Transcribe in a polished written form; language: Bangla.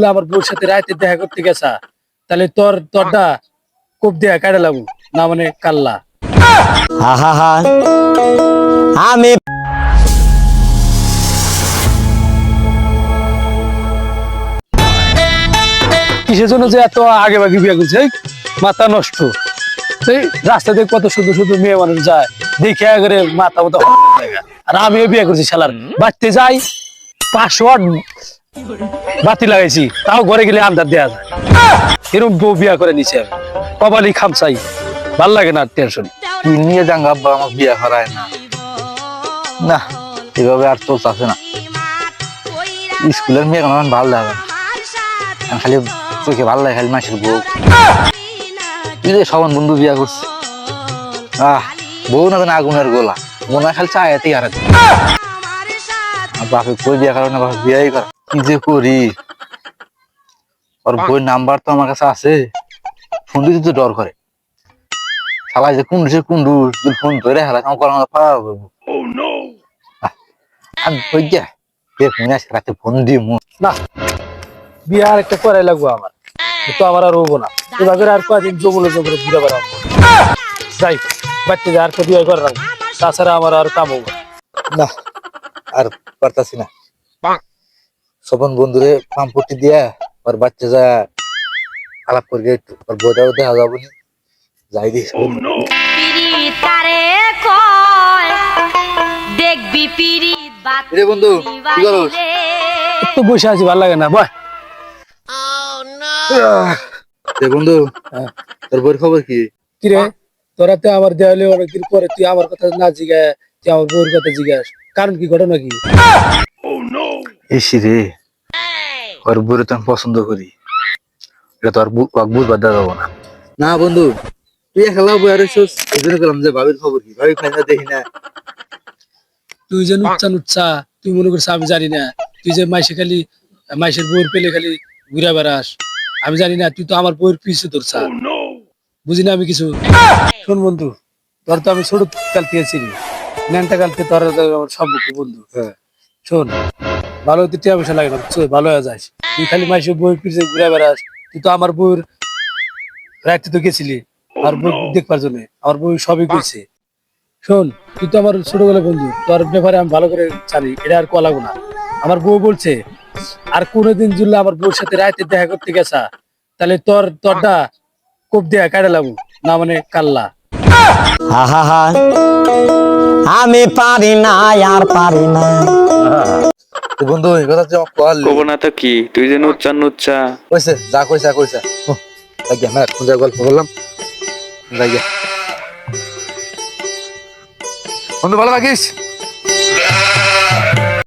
আমার বউর সাথে রাতে দেখা করতে গেছা তাহলে তোরটা কোপ দেয়া কাটে লাগু না মানে কাল্লা আমি কিসের জন্য যে এত আগে বাগে বিয়ে করছে এই মাথা নষ্ট এই রাস্তাতে কত সুন্দর সুন্দর মেয়ে মানুষ যায় দেখে আগে মাথা মতো আর আমিও বিয়ে করছি শালার বাড়তে যাই 500 বাতি লাগাইছি তাও ঘরে গেলে আন্দার দেয়া যায় এরকম বউ বিয়া করে নিছে কপালি খামচাই ভাল লাগে না টেনশন কি নিয়ে যাঙ্গা আব্বা আমার বিয়ে করায় না না এভাবে আর চলতেছে না স্কুলের মেয়ে কোনো আমার ভালো লাগে না খালি চোখে ভালো লাগে খালি মাসের বউ তুই যে সমান বন্ধু বিয়া করছে বউ না যেন আগুনের গোলা মনে হয় খালি চায়াতেই আর বাপে কই বিয়া করার না বাপে বিয়াই করা কি যে করি ওর বইয়ের নাম্বার তো আমার কাছে আছে ফোন দিতে তো ডর করে শালা যে কুন্ডু কুন্ডু ফোন ধরে হারা আমার করার পাবো আমি কই যা রাতে ফোন দিই না বিয়ে আর একটা করাই লাগবো আমার তো আমার আর হবো না এভাবে আর কয়েকদিন জঙ্গলে জঙ্গলে ঘুরে বেড়াবো যাই বাচ্চা যা আর একটা বিয়ে করে রাখবো তাছাড়া আমার আর কাম হবো না আর পারতাছি না সবন বন্ধুরে পাম্পটি দিয়া ওর বাচ্চা যা আলাপ করবে একটু ওর বইটাও দেখা যাবো না যাই দিই রে বন্ধু কি করো একটু বসে আছি ভালো লাগে না বয় বন্ধু তোর বইয়ের খবর কি কিরে তোরা তো আমার দেওয়ালে অনেকদিন পরে তুই আমার কথা না জিজ্ঞাস তুই আমার বউর কথা জিজ্ঞাস কারণ কি ঘটনা কি এসি রে ওর বইরে তো আমি পছন্দ করি এটা তো আর বুঝবার দেওয়া যাবো না না বন্ধু তুই খেলা বই আর এই জন্য গেলাম যে ভাবির খবর কি ভাবি খাই না দেখি না তুই যে নুচ্ছা তুই মনে করছিস আমি জানি না তুই যে মাইসের বউর পেলে খালি ঘুরে বেড়াস আমি জানি না তুই তো আমার বউর পিছু ধরছা বুঝি না আমি কিছু শোন বন্ধু তোর তো আমি ছোট কাল থেকে চিনি ন্যানটা কালকে তোর আমার সম্পর্ক বন্ধু শোন ভালো হতে টিয়া পয়সা লাগে না ভালো হয়ে যাস তুই খালি মাইসের বউর পিছনে ঘুরে বেড়াস তুই তো আমার বউর রাইতে তো গেছিলি আর বউ দেখবার জন্য আমার বউ সবই করছে শোন তুই তো আমার ছোটবেলা বন্ধু তোর ব্যাপারে আমি ভালো করে জানি এটা আর কলা না আমার বউ বলছে আর কোনোদিন জুড়লে আমার বউর সাথে রাতে দেখা করতে গেছা তাহলে তোরটা কোপ দেয়া কাটে লাগু না মানে কাল্লা আমি পারি না আর পারি না বন্ধু এই কথা কব না তো কি তুই যে নুচ্চা কইছে যা কইছা আমরা খুঁজে গল্প করলাম বন্ধু ভালো থাকিস